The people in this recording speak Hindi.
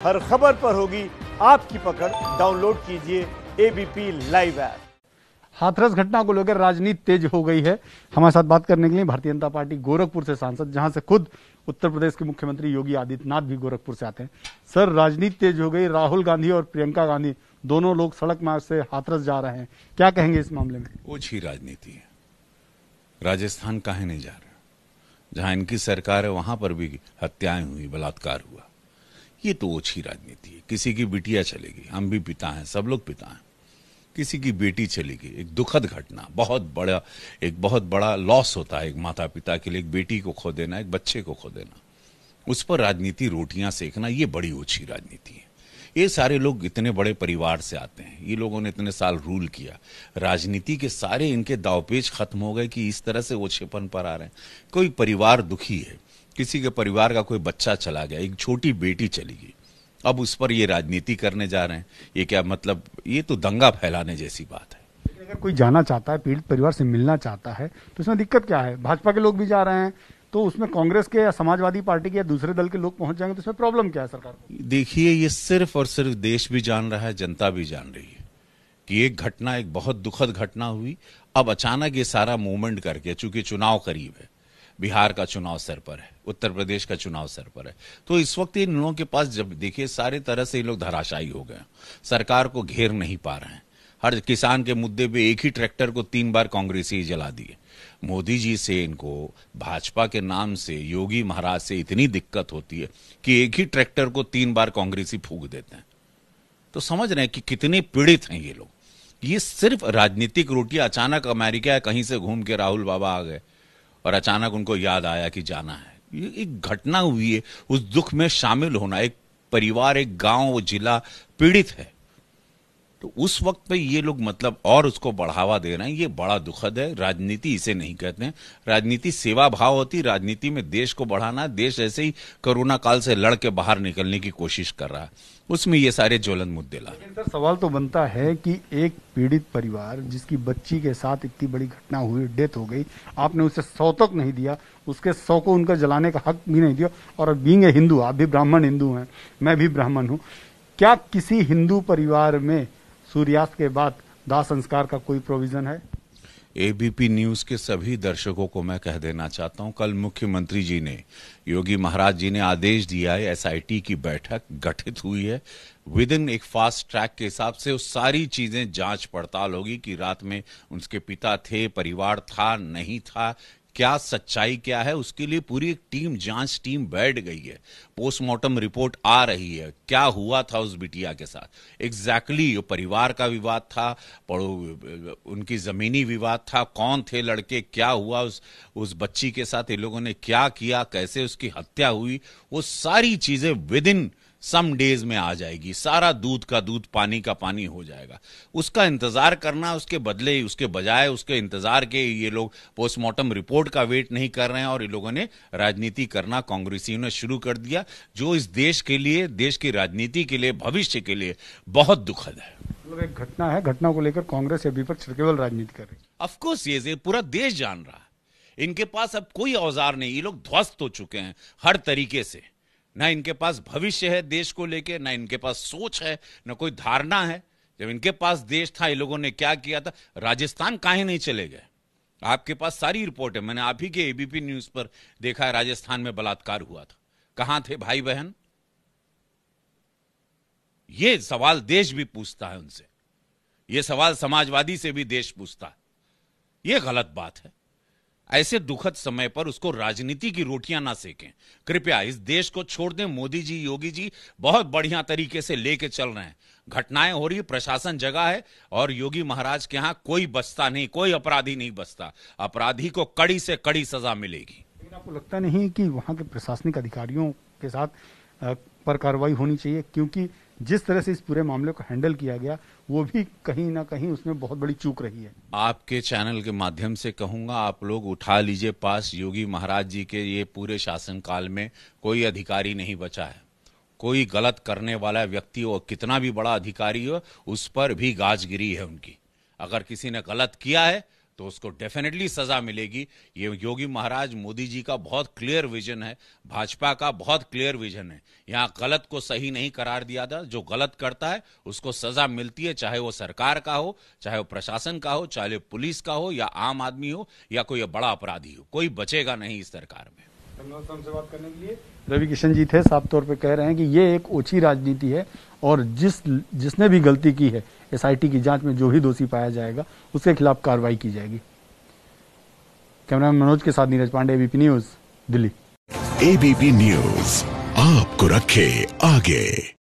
हर खबर पर होगी आपकी पकड़। डाउनलोड कीजिए एबीपी लाइव ऐप। हाथरस घटना को लेकर राजनीति तेज हो गई है। हमारे साथ बात करने के लिए भारतीय जनता पार्टी गोरखपुर से सांसद, जहां से खुद उत्तर प्रदेश के मुख्यमंत्री योगी आदित्यनाथ भी गोरखपुर से आते हैं। सर, राजनीति तेज हो गई। राहुल गांधी और प्रियंका गांधी दोनों लोग सड़क मार्ग से हाथरस जा रहे हैं, क्या कहेंगे इस मामले में? ओछी राजनीति है। राजस्थान काहे नहीं जा रहा? जहां इनकी सरकार है वहां पर भी हत्याएं हुई, बलात्कार हुआ। ये तो ओछी राजनीति है। किसी की बिटिया चलेगी, हम भी पिता हैं, सब लोग पिता हैं। किसी की बेटी चलेगी, एक दुखद घटना, बहुत बड़ा लॉस होता है एक माता पिता के लिए। एक बेटी को खो देना, एक बच्चे को खो देना, उस पर राजनीति रोटियां सेकना, ये बड़ी ओछी राजनीति है। ये सारे लोग इतने बड़े परिवार से आते हैं, ये लोगों ने इतने साल रूल किया, राजनीति के सारे इनके दावपेच खत्म हो गए कि इस तरह से ओछेपन पर आ रहे हैं। कोई परिवार दुखी है, किसी के परिवार का कोई बच्चा चला गया, एक छोटी बेटी चली गई, अब उस पर ये राजनीति करने जा रहे हैं। ये क्या मतलब? ये तो दंगा फैलाने जैसी बात है। अगर कोई जाना चाहता है, पीड़ित परिवार से मिलना चाहता है, तो इसमें दिक्कत क्या है? भाजपा के लोग भी जा रहे हैं, तो उसमें कांग्रेस के या समाजवादी पार्टी के या दूसरे दल के लोग पहुंच जाएंगे, तो इसमें प्रॉब्लम क्या है सरकार को? देखिए, ये सिर्फ और सिर्फ देश भी जान रहा है, जनता भी जान रही है कि एक घटना, एक बहुत दुखद घटना हुई। अब अचानक ये सारा मूवमेंट करके, चूंकि चुनाव करीब है, बिहार का चुनाव सर पर है, उत्तर प्रदेश का चुनाव सर पर है, तो इस वक्त इन लोगों के पास, जब देखिए सारे तरह से ये लोग धराशायी हो गए, सरकार को घेर नहीं पा रहे हैं। हर किसान के मुद्दे पे एक ही ट्रैक्टर को 3 बार कांग्रेसी जला दिए। मोदी जी से इनको, भाजपा के नाम से, योगी महाराज से इतनी दिक्कत होती है कि एक ही ट्रैक्टर को 3 बार कांग्रेसी फूंक देते हैं। तो समझ रहे हैं कि कितने पीड़ित हैं ये लोग। ये सिर्फ राजनीतिक रोटी। अचानक अमेरिका कहीं से घूम के राहुल बाबा आ गए और अचानक उनको याद आया कि जाना है। ये एक घटना हुई है, उस दुख में शामिल होना। एक परिवार, एक गांव, वो जिला पीड़ित है, तो उस वक्त पे ये लोग मतलब और उसको बढ़ावा दे रहे हैं। ये बड़ा दुखद है। राजनीति इसे नहीं कहते हैं। राजनीति सेवा भाव होती। राजनीति में देश को बढ़ाना है। देश ऐसे ही कोरोना काल से लड़ के बाहर निकलने की कोशिश कर रहा है, उसमें ये सारे ज्वलन मुद्दे ला। सर, सवाल तो बनता है कि एक पीड़ित परिवार जिसकी बच्ची के साथ इतनी बड़ी घटना हुई, डेथ हो गई, आपने उसे 100 तक नहीं दिया, उसके 100 को उनका जलाने का हक भी नहीं दिया। और बीइंग ए हिंदू, आप भी ब्राह्मण हिंदू हैं, मैं भी ब्राह्मण हूं, क्या किसी हिंदू परिवार में सूर्यास्त के बाद दाह संस्कार का कोई प्रोविजन है? एबीपी न्यूज के सभी दर्शकों को मैं कह देना चाहता हूं, कल मुख्यमंत्री जी ने, योगी महाराज जी ने आदेश दिया है, एसआईटी की बैठक गठित हुई है। विद इन एक फास्ट ट्रैक के हिसाब से वो सारी चीजें जांच पड़ताल होगी कि रात में उनके पिता थे, परिवार था, नहीं था, क्या सच्चाई क्या है। उसके लिए पूरी एक टीम, जांच टीम बैठ गई है। पोस्टमार्टम रिपोर्ट आ रही है, क्या हुआ था उस बिटिया के साथ एग्जैक्टली। वो परिवार का विवाद था, उनकी जमीनी विवाद था, कौन थे लड़के, क्या हुआ उस बच्ची के साथ, इन लोगों ने क्या किया, कैसे उसकी हत्या हुई, वो सारी चीजें विद इन सम डेज में आ जाएगी। सारा दूध का दूध, पानी का पानी हो जाएगा। उसका इंतजार करना, उसके बदले, उसके बजाय उसके इंतजार के ये लोग पोस्टमार्टम रिपोर्ट का वेट नहीं कर रहे हैं और ये लोगों ने राजनीति करना कांग्रेसियों ने शुरू कर दिया, जो इस देश के लिए, देश की राजनीति के लिए, भविष्य के लिए बहुत दुखद है। मतलब एक घटना है, घटना को लेकर कांग्रेस या विपक्ष केवल राजनीति कर रही है। ऑफकोर्स ये पूरा देश जान रहा है। इनके पास अब कोई औजार नहीं, ये लोग ध्वस्त हो चुके हैं हर तरीके से। ना इनके पास भविष्य है देश को लेके, ना इनके पास सोच है, ना कोई धारणा है। जब इनके पास देश था, ये लोगों ने क्या किया था? राजस्थान काहे नहीं चले गए? आपके पास सारी रिपोर्ट है, मैंने आप ही के एबीपी न्यूज पर देखा है, राजस्थान में बलात्कार हुआ था, कहां थे भाई बहन? ये सवाल देश भी पूछता है उनसे, ये सवाल समाजवादी से भी देश पूछता है। ये गलत बात है। ऐसे दुखद समय पर उसको राजनीति की रोटियां ना सेकें। कृपया इस देश को छोड़ दें। मोदी जी, योगी जी बहुत बढ़िया तरीके से लेके चल रहे हैं। घटनाएं हो रही, प्रशासन जगह है, और योगी महाराज के यहां कोई बचता नहीं, कोई अपराधी नहीं बचता। अपराधी को कड़ी से कड़ी सजा मिलेगी। लेकिन आपको लगता नहीं कि वहां के प्रशासनिक अधिकारियों के साथ पर कार्रवाई होनी चाहिए? क्योंकि जिस तरह से इस पूरे मामले को हैंडल किया गया, वो भी कहीं ना कहीं उसमें बहुत बड़ी चूक रही है। आपके चैनल के माध्यम से कहूंगा, आप लोग उठा लीजिए पास, योगी महाराज जी के ये पूरे शासनकाल में कोई अधिकारी नहीं बचा है। कोई गलत करने वाला व्यक्ति हो, कितना भी बड़ा अधिकारी हो, उस पर भी गाज गिरी है उनकी। अगर किसी ने गलत किया है तो उसको डेफिनेटली सजा मिलेगी। ये योगी महाराज मोदी जी का बहुत क्लियर विजन है, भाजपा का बहुत क्लियर विजन है। यहां गलत को सही नहीं करार दिया था, जो गलत करता है उसको सजा मिलती है, चाहे वो सरकार का हो, चाहे वो प्रशासन का हो, चाहे वो पुलिस का हो, या आम आदमी हो, या कोई बड़ा अपराधी हो, कोई बचेगा नहीं इस सरकार में। से बात करने के लिए रवि किशन जी थे, साफ तौर पे कह रहे हैं कि ये एक ओछी राजनीति है और जिसने भी गलती की है एसआईटी की जांच में जो ही दोषी पाया जाएगा उसके खिलाफ कार्रवाई की जाएगी। कैमरामैन मनोज के साथ Neeraj Pandey, ABP news, Delhi. ABP news आपको रखे आगे।